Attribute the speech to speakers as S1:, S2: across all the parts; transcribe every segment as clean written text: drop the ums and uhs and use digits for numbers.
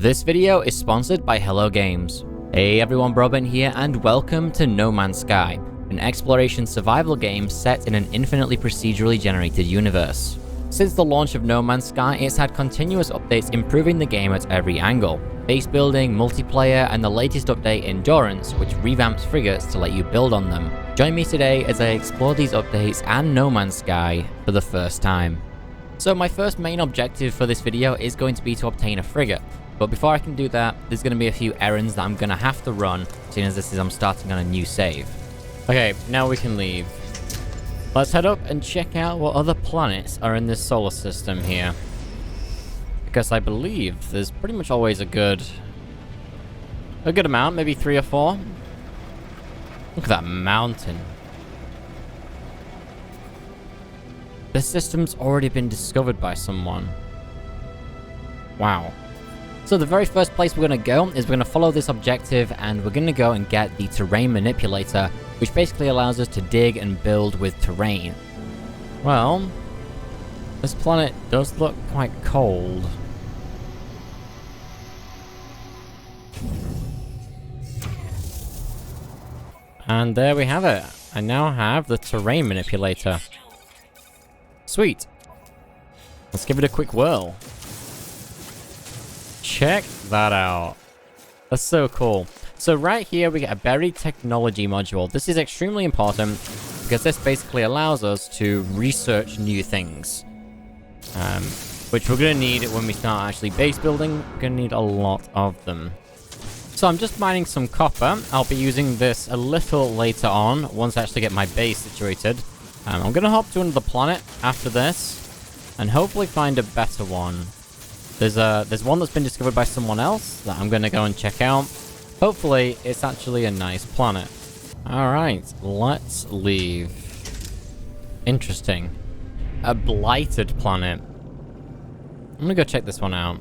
S1: This video is sponsored by Hello Games. Hey everyone, Broadbent here, and welcome to No Man's Sky, an exploration survival game set in an infinitely procedurally generated universe. Since the launch of No Man's Sky, it's had continuous updates improving the game at every angle. Base building, multiplayer, and the latest update, Endurance, which revamps frigates to let you build on them. Join me today as I explore these updates and No Man's Sky for the first time. So my first main objective for this video is going to be to obtain a frigate. But before I can do that, there's going to be a few errands that I'm going to have to run, seeing as I'm starting on a new save. Okay, now we can leave. Let's head up and check out what other planets are in this solar system here. Because I believe there's pretty much always a good amount, maybe 3 or 4. Look at that mountain. This system's already been discovered by someone. Wow. So the very first place we're going to go is we're going to follow this objective, and we're going to go and get the terrain manipulator, which basically allows us to dig and build with terrain. Well, this planet does look quite cold. And there we have it. I now have the terrain manipulator. Sweet. Let's give it a quick whirl. Check that out. That's so cool. So right here we get a buried technology module. This is extremely important because this basically allows us to research new things. Which we're going to need when we start actually base building. We're going to need a lot of them. So I'm just mining some copper. I'll be using this a little later on once I actually get my base situated. I'm going to hop to another planet after this and hopefully find a better one. There's one that's been discovered by someone else that I'm going to go and check out. Hopefully, it's actually a nice planet. Alright, let's leave. Interesting. A blighted planet. I'm going to go check this one out.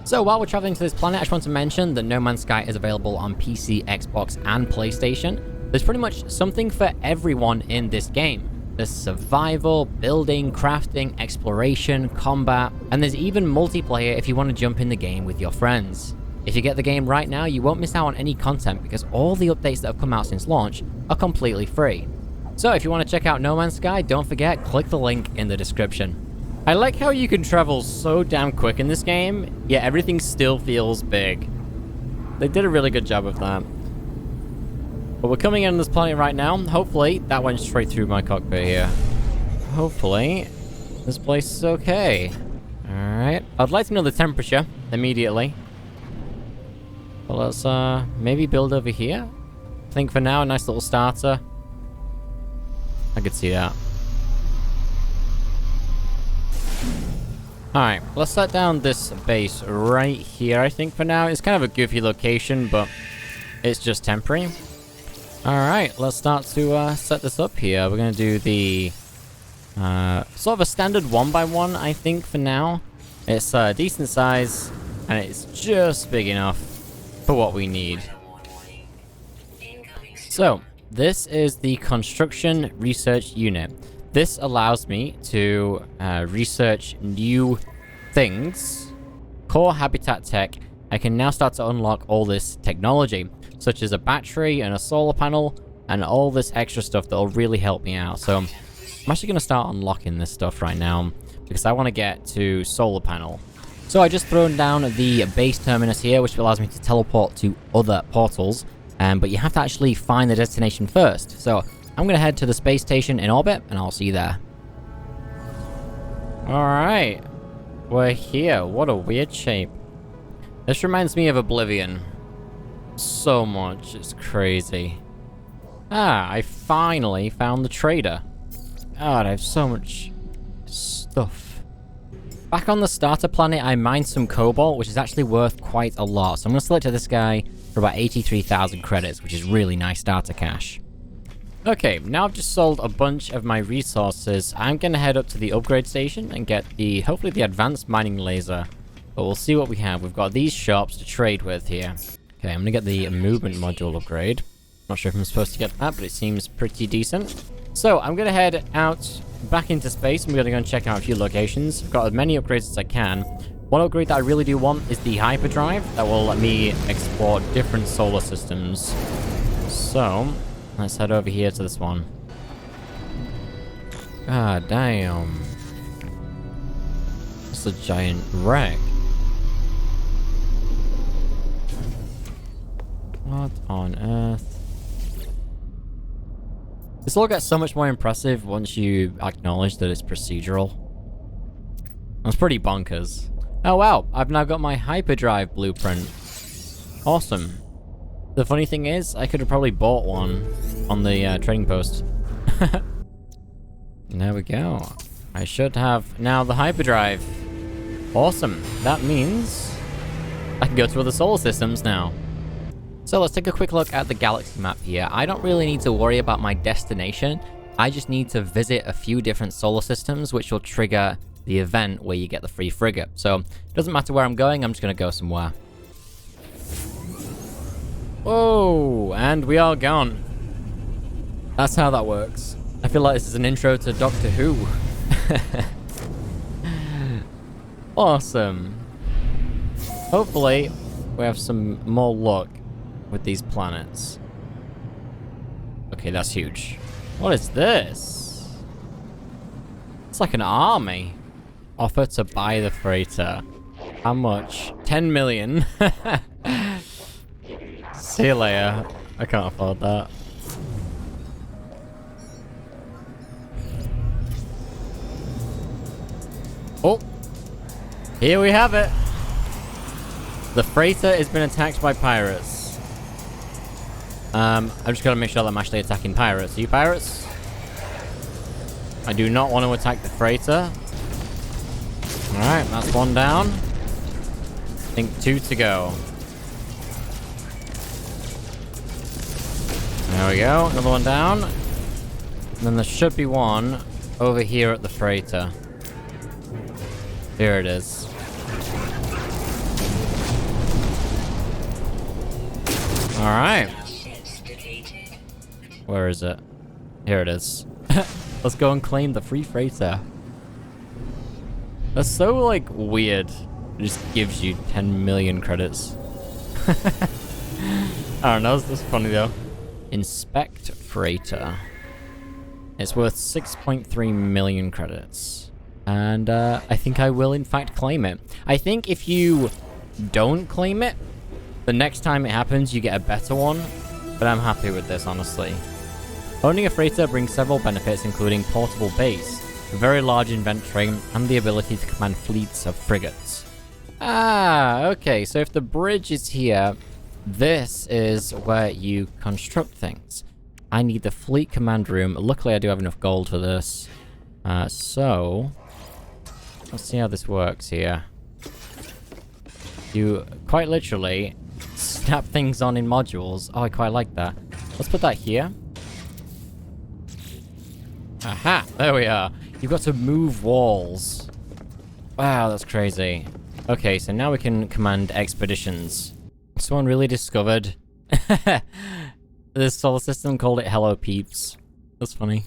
S1: So while we're traveling to this planet, I just want to mention that No Man's Sky is available on PC, Xbox, and PlayStation. There's pretty much something for everyone in this game. There's survival, building, crafting, exploration, combat, and there's even multiplayer if you want to jump in the game with your friends. If you get the game right now, you won't miss out on any content because all the updates that have come out since launch are completely free. So if you want to check out No Man's Sky, don't forget, click the link in the description. I like how you can travel so damn quick in this game, yet everything still feels big. They did a really good job of that. But we're coming in on this planet right now. Hopefully, that went straight through my cockpit here. Hopefully, this place is okay. Alright. I'd like to know the temperature immediately. But let's maybe build over here. I think for now, a nice little starter. I could see that. Alright, let's set down this base right here, I think, for now. It's kind of a goofy location, but it's just temporary. Alright, let's start to set this up here. We're going to do the sort of a standard 1x1, I think, for now. It's a decent size, and it's just big enough for what we need. So, this is the Construction Research Unit. This allows me to research new things. Core Habitat Tech. I can now start to unlock all this technology, such as a battery and a solar panel and all this extra stuff that will really help me out. So I'm actually going to start unlocking this stuff right now because I want to get to solar panel. So I just thrown down the base terminus here, which allows me to teleport to other portals, but you have to actually find the destination first. So I'm going to head to the space station in orbit and I'll see you there. Alright, we're here. What a weird shape. This reminds me of Oblivion. So much. It's crazy. Ah, I finally found the trader. God, I have so much stuff. Back on the starter planet, I mined some cobalt, which is actually worth quite a lot. So I'm going to select this guy for about 83,000 credits, which is really nice starter cash. Okay, now I've just sold a bunch of my resources. I'm going to head up to the upgrade station and get hopefully the advanced mining laser. But we'll see what we have. We've got these shops to trade with here. Okay, I'm going to get the movement module upgrade. Not sure if I'm supposed to get that, but it seems pretty decent. So, I'm going to head out back into space, and we're going to go and check out a few locations. I've got as many upgrades as I can. One upgrade that I really do want is the hyperdrive that will let me explore different solar systems. So, let's head over here to this one. God damn. It's a giant wreck. What on earth? This all gets so much more impressive once you acknowledge that it's procedural. That's pretty bonkers. Oh wow, I've now got my hyperdrive blueprint. Awesome. The funny thing is, I could have probably bought one on the trading post. There we go. I should have now the hyperdrive. Awesome. That means I can go to other solar systems now. So let's take a quick look at the galaxy map here. I don't really need to worry about my destination. I just need to visit a few different solar systems, which will trigger the event where you get the free frigate. So it doesn't matter where I'm going, I'm just going to go somewhere. Oh, and we are gone. That's how that works. I feel like this is an intro to Doctor Who. Awesome. Hopefully, we have some more luck with these planets. Okay, that's huge. What is this? It's like an army. Offer to buy the freighter. How much? 10 million. See you later. I can't afford that. Oh. Here we have it. The freighter has been attacked by pirates. I've just got to make sure that I'm actually attacking pirates. Are you pirates? I do not want to attack the freighter. Alright, that's one down. I think 2 to go. There we go, another one down. And then there should be one over here at the freighter. Here it is. Alright. Where is it? Here it is. Let's go and claim the free freighter. That's so, like, weird. It just gives you 10 million credits. I don't know, that's funny though. Inspect freighter. It's worth 6.3 million credits. And I think I will in fact claim it. I think if you don't claim it, the next time it happens you get a better one. But I'm happy with this, honestly. Owning a freighter brings several benefits, including portable base, a very large inventory, and the ability to command fleets of frigates. Ah, okay, so if the bridge is here, this is where you construct things. I need the fleet command room. Luckily, I do have enough gold for this. So, let's see how this works here. You quite literally snap things on in modules. Oh, I quite like that. Let's put that here. Aha, there we are. You've got to move walls. Wow, that's crazy. Okay, so now we can command expeditions. Someone really discovered this solar system, called it Hello Peeps. That's funny.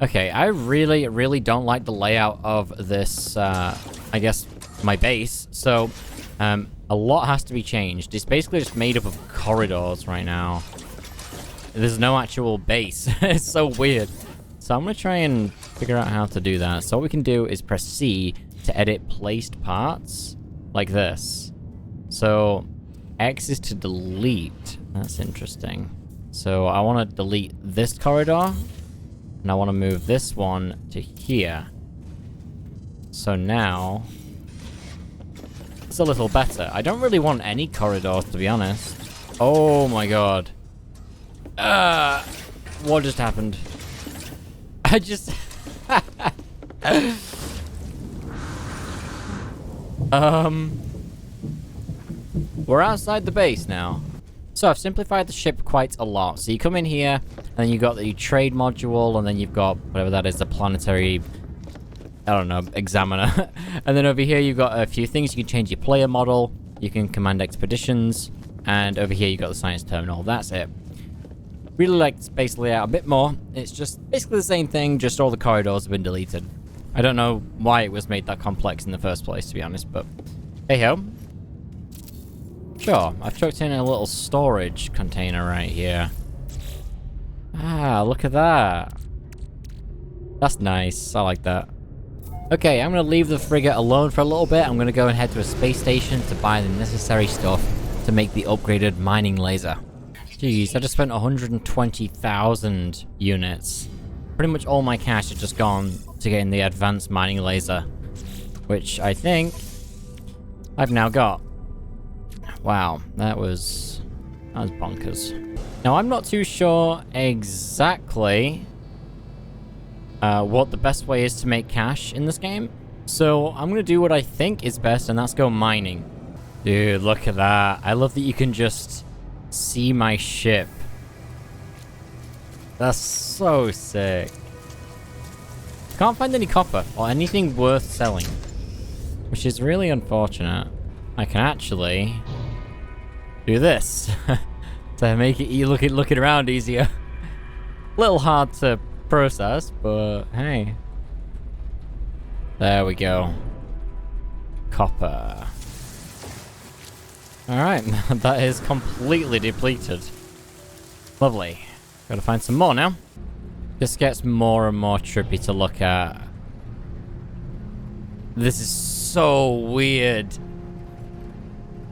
S1: Okay, I really don't like the layout of this, I guess, my base. So, a lot has to be changed. It's basically just made up of corridors right now. There's no actual base. It's so weird. So I'm going to try and figure out how to do that. So what we can do is press C to edit placed parts, like this. So X is to delete. That's interesting. So I want to delete this corridor, and I want to move this one to here. So now it's a little better. I don't really want any corridors, to be honest. Oh my god. What just happened? I just... We're outside the base now. So I've simplified the ship quite a lot. So you come in here, and then you've got the trade module, and then you've got whatever that is, the planetary, I don't know, examiner. And then over here you've got a few things. You can change your player model, you can command expeditions, and over here you've got the science terminal. That's it. Really like space layout a bit more. It's just basically the same thing, just all the corridors have been deleted. I don't know why it was made that complex in the first place, to be honest, but Hey ho. Sure, I've chucked in a little storage container right here. Ah, look at that. That's nice. I like that. Okay, I'm gonna leave the frigate alone for a little bit. I'm gonna go and head to a space station to buy the necessary stuff to make the upgraded mining laser. Jeez, I just spent 120,000 units. Pretty much all my cash has just gone to getting the advanced mining laser, which I think I've now got. Wow, that was bonkers. Now, I'm not too sure exactly what the best way is to make cash in this game. So I'm gonna do what I think is best, and that's go mining. Dude, look at that. I love that you can just see my ship. That's so sick. Can't find any copper or anything worth selling, which is really unfortunate. I can actually do this to make it looking around easier. Little hard to process, but hey. There we go. Copper. Alright, that is completely depleted. Lovely. Gotta find some more now. This gets more and more trippy to look at. This is so weird.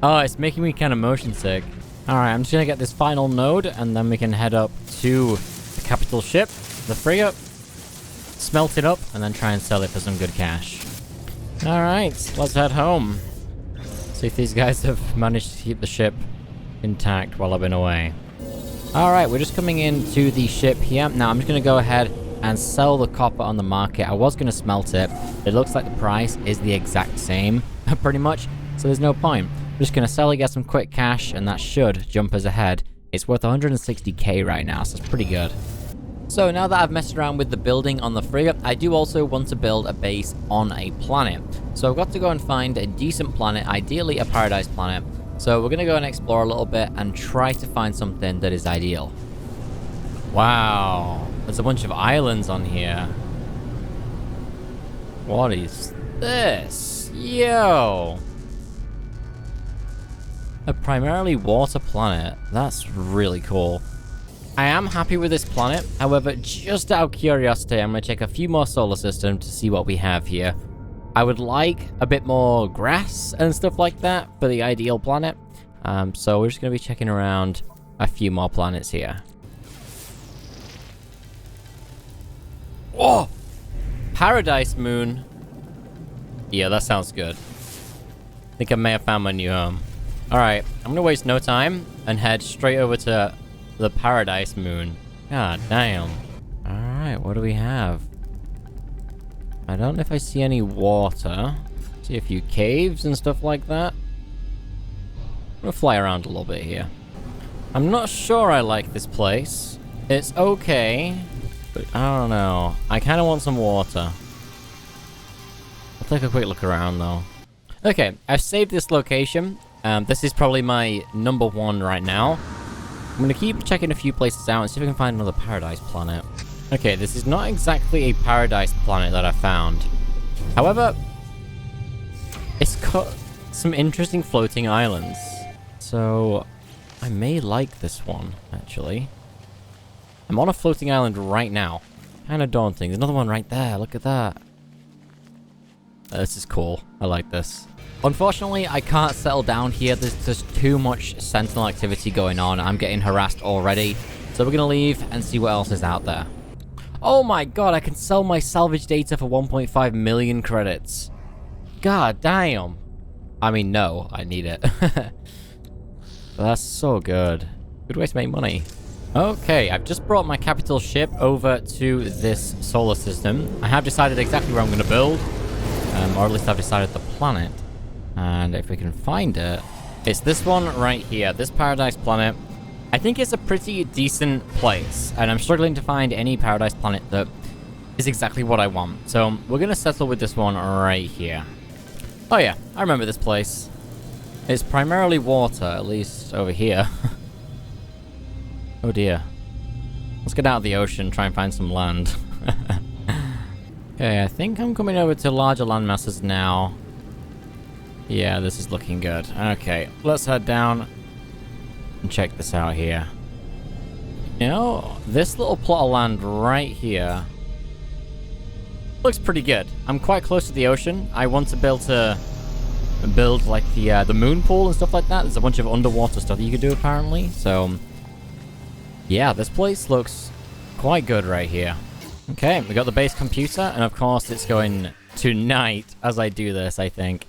S1: Oh, it's making me kind of motion sick. Alright, I'm just gonna get this final node, and then we can head up to the capital ship, the frigate, smelt it up, and then try and sell it for some good cash. Alright, let's head home. See if these guys have managed to keep the ship intact while I've been away. Alright, we're just coming into the ship here. Now, I'm just gonna go ahead and sell the copper on the market. I was gonna smelt it. It looks like the price is the exact same, pretty much, so there's no point. I'm just gonna sell it, get some quick cash, and that should jump us ahead. It's worth 160k right now, so it's pretty good. So now that I've messed around with the building on the frigate, I do also want to build a base on a planet. So I've got to go and find a decent planet, ideally a paradise planet. So we're gonna go and explore a little bit and try to find something that is ideal. Wow, there's a bunch of islands on here. What is this? Yo! A primarily water planet. That's really cool. I am happy with this planet. However, just out of curiosity, I'm going to check a few more solar systems to see what we have here. I would like a bit more grass and stuff like that for the ideal planet. So we're just going to be checking around a few more planets here. Oh! Paradise moon. Yeah, that sounds good. I think I may have found my new home. Alright, I'm gonna waste no time and head straight over to the Paradise Moon. God damn. Alright, what do we have? I don't know if I see any water. See a few caves and stuff like that. I'm gonna fly around a little bit here. I'm not sure I like this place. It's okay, but I don't know. I kind of want some water. I'll take a quick look around though. Okay, I've saved this location. This is probably my #1 right now. I'm gonna keep checking a few places out and see if I can find another paradise planet. Okay, this is not exactly a paradise planet that I found. However, it's got some interesting floating islands. So, I may like this one, actually. I'm on a floating island right now. Kind of daunting. There's another one right there. Look at that. This is cool. I like this. Unfortunately, I can't settle down here. There's just too much sentinel activity going on. I'm getting harassed already. So we're going to leave and see what else is out there. Oh my god, I can sell my salvage data for 1.5 million credits. God damn. I mean, no, I need it. That's so good. Good way to make money. Okay, I've just brought my capital ship over to this solar system. I have decided exactly where I'm going to build. Or at least I've decided the planet. And if we can find it, it's this one right here, this paradise planet. I think it's a pretty decent place, and I'm struggling to find any paradise planet that is exactly what I want. So we're going to settle with this one right here. Oh yeah, I remember this place. It's primarily water, at least over here. Oh dear. Let's get out of the ocean, try and find some land. Okay, I think I'm coming over to larger landmasses now. Yeah, this is looking good. Okay, let's head down and check this out here. You know, this little plot of land right here looks pretty good. I'm quite close to the ocean. I want to be able to build like the moon pool and stuff like that. There's a bunch of underwater stuff you can do apparently. So yeah, this place looks quite good right here. Okay, we got the base computer, and of course it's going to night as I do this, I think.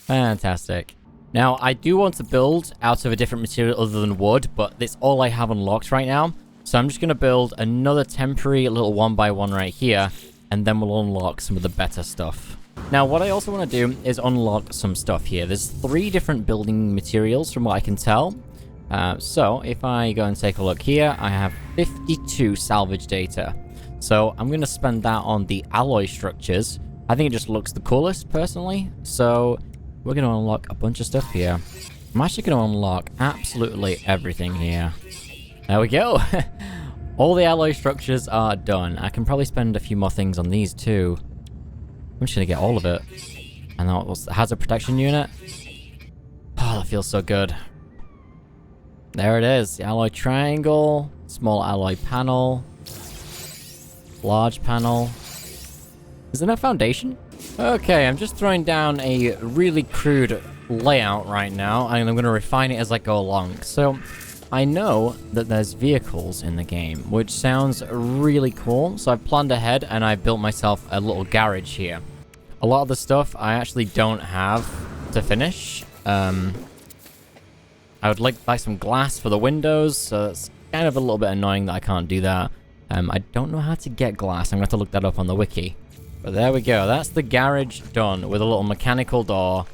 S1: Fantastic. Now, I do want to build out of a different material other than wood, but that's all I have unlocked right now. So I'm just going to build another temporary little 1x1 right here, and then we'll unlock some of the better stuff. Now, what I also want to do is unlock some stuff here. There's 3 different building materials from what I can tell. So if I go and take a look here, I have 52 salvage data. So I'm going to spend that on the alloy structures. I think it just looks the coolest, personally. So we're going to unlock a bunch of stuff here. I'm actually going to unlock absolutely everything here. There we go. All the alloy structures are done. I can probably spend a few more things on these too. I'm just going to get all of it. And that was the hazard protection unit. Oh, that feels so good. There it is. The alloy triangle. Small alloy panel. Large panel. Is there no foundation? Okay, I'm just throwing down a really crude layout right now, and I'm going to refine it as I go along. So, I know that there's vehicles in the game, which sounds really cool. So I've planned ahead, and I built myself a little garage here. A lot of the stuff I actually don't have to finish. I would like some glass for the windows, so it's kind of a little bit annoying that I can't do that. I don't know how to get glass. I'm going to have to look that up on the wiki. But there we go. That's the garage done with a little mechanical door.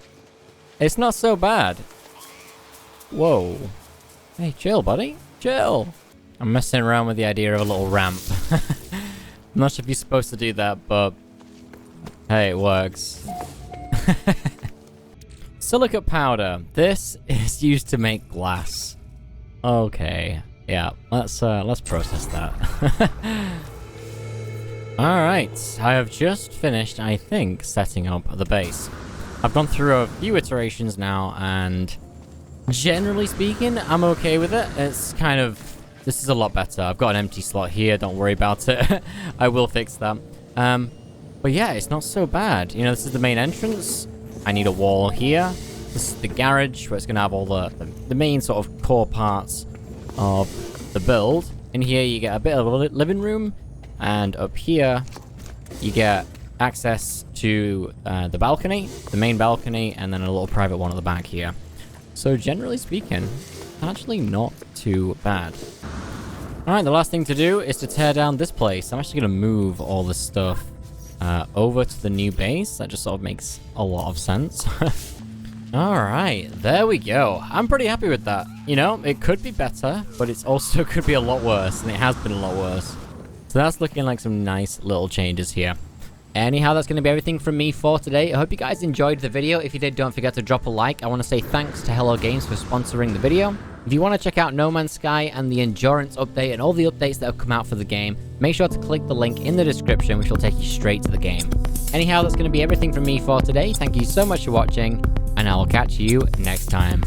S1: It's not so bad. Whoa. Hey, chill, buddy. Chill. I'm messing around with the idea of a little ramp. I'm not sure if you're supposed to do that, but hey, it works. Silicate powder. This is used to make glass. Okay. Yeah, let's process that. Alright, I have just finished, I think, setting up the base. I've gone through a few iterations now, and generally speaking, I'm okay with it. It's kind of... this is a lot better. I've got an empty slot here, don't worry about it. I will fix that. But yeah, it's not so bad. You know, this is the main entrance. I need a wall here. This is the garage, where it's going to have all the main sort of core parts of the build. In here you get a bit of a living room, and up here you get access to the balcony, the main balcony, and then a little private one at the back here. So generally speaking, actually not too bad. Alright, the last thing to do is to tear down this place. I'm actually going to move all this stuff over to the new base. That just sort of makes a lot of sense. Alright, there we go. I'm pretty happy with that. You know, it could be better, but it's also could be a lot worse, and it has been a lot worse. So that's looking like some nice little changes here. Anyhow, that's going to be everything from me for today. I hope you guys enjoyed the video. If you did, don't forget to drop a like. I want to say thanks to Hello Games for sponsoring the video. If you want to check out No Man's Sky and the Endurance update and all the updates that have come out for the game, make sure to click the link in the description, which will take you straight to the game. Anyhow, that's going to be everything from me for today. Thank you so much for watching, and I'll catch you next time.